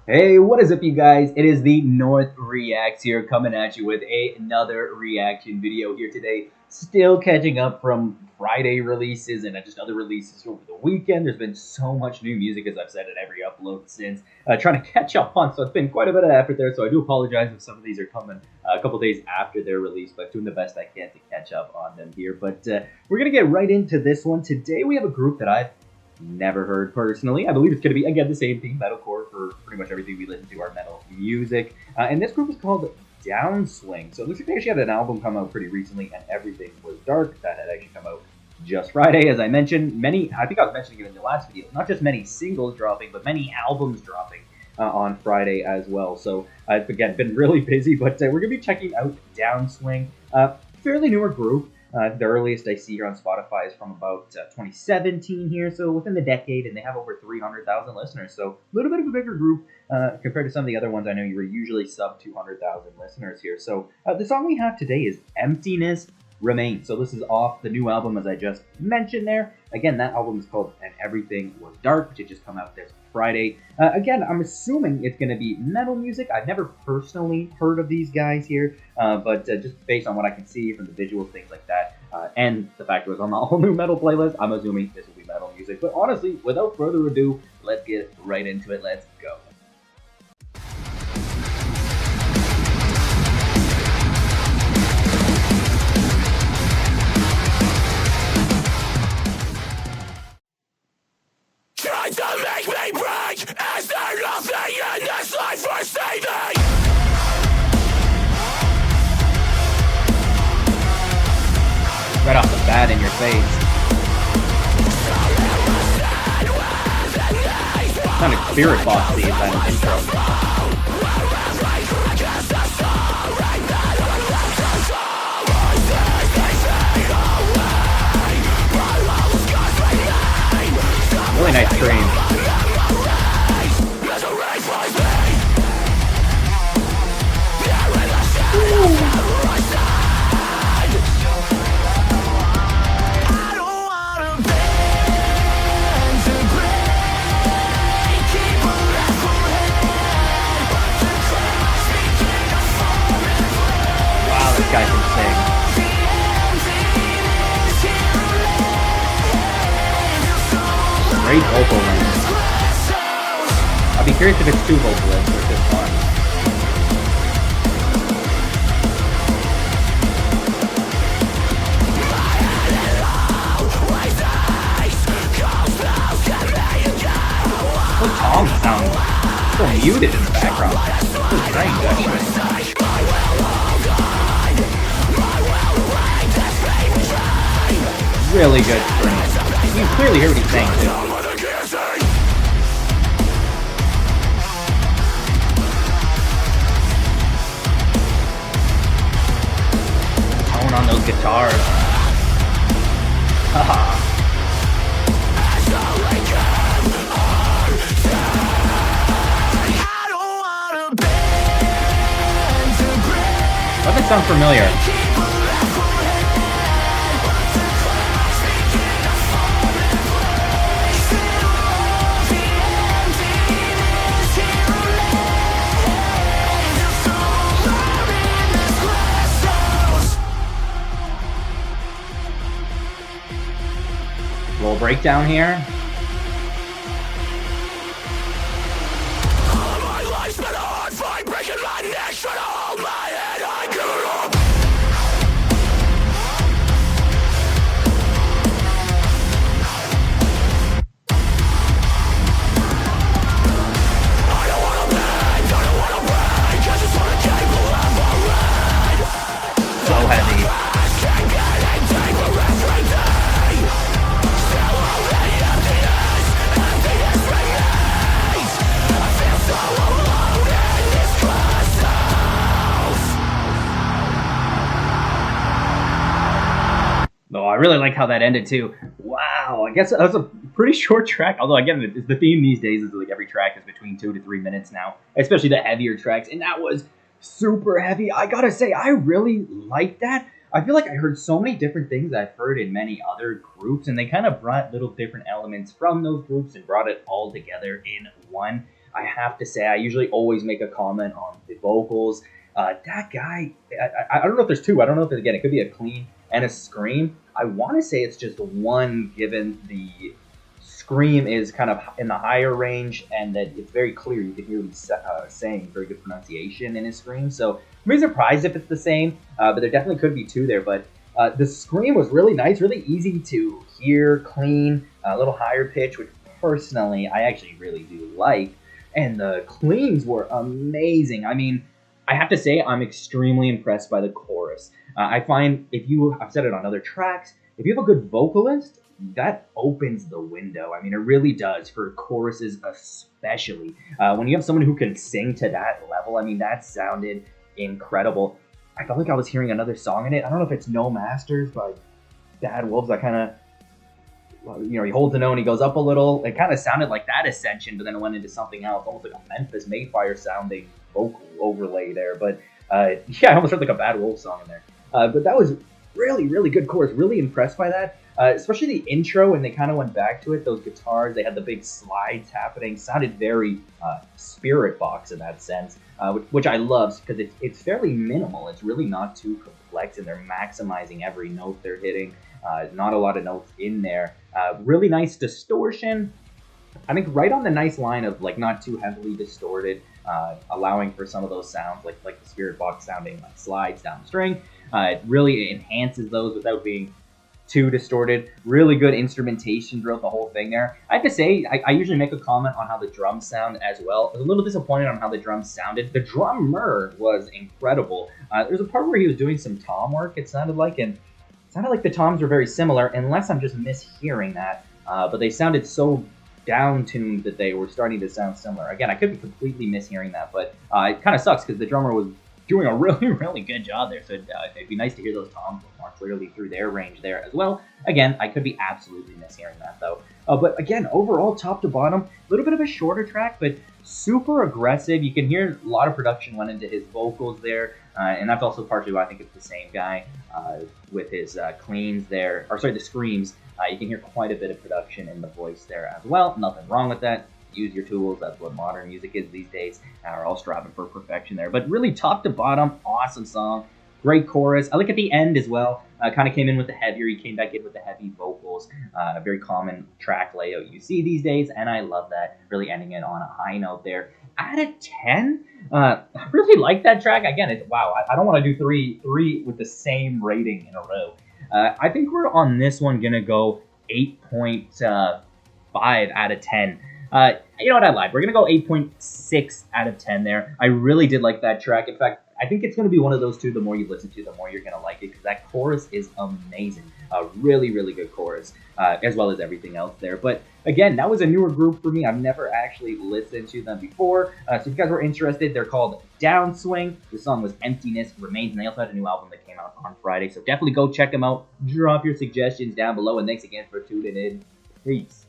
Hey, what is up, you guys? It is the North Reacts here, coming at you with another reaction video here today. Still catching up from Friday releases and just other releases over the weekend. There's been so much new music, as I've said in every upload since, trying to catch up on. So it's been quite a bit of effort there. So I do apologize if some of these are coming a couple days after their release, but doing the best I can to catch up on them here. But we're gonna get right into this one today. We have a group that I've never heard personally. I believe it's going to be, again, the same theme, metalcore, for pretty much everything we listen to, our metal music. And this group is called Downswing. So it looks like they actually had an album come out pretty recently, and Everything Was Dark. That had actually come out just Friday, as I mentioned. I think I was mentioning it in the last video, not just many singles dropping, but many albums dropping on Friday as well. So it's, again, been really busy, but we're going to be checking out Downswing. Fairly newer group. The earliest I see here on Spotify is from about 2017 here, so within the decade, and they have over 300,000 listeners. So a little bit of a bigger group compared to some of the other ones. I know you were usually sub 200,000 listeners here. So the song we have today is Emptiness Remains. So this is off the new album, as I just mentioned there. Again, that album is called And Everything Was Dark, which had just come out this Friday. Again, I'm assuming it's going to be metal music. I've never personally heard of these guys here, but just based on what I can see from the visuals, things like that, and the fact it was on the all new metal playlist, I'm assuming this will be metal music. But honestly, without further ado, let's get right into it. Let's go. Trying to make me break. Is there nothing in this life for saving? Right off the bat in your face. Kind of spirit boxy kind of intro. Really nice stream. Wow, this guy can sing. Great vocal range. I'll be curious if it's two vocalists or just one. Oh, Tom sounds so muted in the background. So strange, actually. Really good stream. You can clearly hear what he's saying too. Tone on those guitars. Haha. Doesn't sound familiar. Little breakdown here. All of my life's been a hard fight, breaking my neck, trying to hold my head. I give it up. I don't wanna beg, I don't wanna break. I just wanna keep elaborate. So heavy. Can't get it deeper every day. Still only emptiness, emptiness remains. I feel so alone in this glass house. Oh, I really like how that ended too. Wow, I guess that's a pretty short track. Although again, it's the theme these days is like every track is between 2 to 3 minutes now, especially the heavier tracks. And that was super heavy. I gotta say, I really like that. I feel like I heard so many different things I've heard in many other groups, and they kind of brought little different elements from those groups and brought it all together in one. I have to say, I usually always make a comment on the vocals. That guy, I don't know if there's two. I don't know if, again, it could be a clean and a scream. I want to say it's just one, given the scream is kind of in the higher range and that it's very clear. You can hear him saying very good pronunciation in his scream. So I'm really surprised if it's the same, but there definitely could be two there. But the scream was really nice, really easy to hear, clean, a little higher pitch, which personally I actually really do like. And the cleans were amazing. I mean, I have to say I'm extremely impressed by the chorus. I find I've said it on other tracks, if you have a good vocalist, that opens the window. I mean, it really does for choruses, especially when you have someone who can sing to that level. I mean, that sounded incredible. I felt like I was hearing another song in it. I don't know if it's No Masters by Bad Wolves. I kind of, he holds the note and he goes up a little. It kind of sounded like that Ascension, but then it went into something else, almost like a Memphis Mayfire sounding vocal overlay there. But yeah, I almost heard like a Bad Wolves song in there. But that was really, really good chorus. Really impressed by that. Especially the intro, when they kind of went back to it, those guitars, they had the big slides happening, sounded very Spirit Box in that sense, which I love because it's fairly minimal. It's really not too complex, and they're maximizing every note they're hitting. Not a lot of notes in there. Really nice distortion. I think right on the nice line of like not too heavily distorted, allowing for some of those sounds like the Spirit Box sounding like slides down the string. It really enhances those without being too distorted. Really good instrumentation throughout the whole thing there. I have to say, I usually make a comment on how the drums sound as well. I was a little disappointed on how the drums sounded. The drummer was incredible. There's a part where he was doing some tom work, it sounded like, and it sounded like the toms were very similar, unless I'm just mishearing that. But they sounded so down-tuned that they were starting to sound similar. Again, I could be completely mishearing that, but it kind of sucks because the drummer was doing a really, really good job there. So it'd be nice to hear those toms more clearly through their range there as well. Again, I could be absolutely mishearing that though. But again, overall, top to bottom, a little bit of a shorter track, but super aggressive. You can hear a lot of production went into his vocals there. And that's also partially why I think it's the same guy with his cleans there, or sorry, the screams. You can hear quite a bit of production in the voice there as well. Nothing wrong with that. Use your tools. That's what modern music is these days. And we're all striving for perfection there. But really, top to bottom, awesome song. Great chorus. I like at the end as well. Kind of came in with the heavier. He came back in with the heavy vocals. A very common track layout you see these days. And I love that. Really ending it on a high note there. Out of 10, I really like that track. Again, wow. I don't want to do three with the same rating in a row. I think we're on this one going to go 8.5 out of 10. You know what, I lied. We're going to go 8.6 out of 10 there. I really did like that track. In fact, I think it's going to be one of those two. The more you listen to, the more you're going to like it, because that chorus is amazing. A really, really good chorus, as well as everything else there. But again, that was a newer group for me. I've never actually listened to them before. So if you guys were interested, they're called Downswing. The song was Emptiness Remains, and they also had a new album that came out on Friday. So definitely go check them out. Drop your suggestions down below, and thanks again for tuning in. Peace.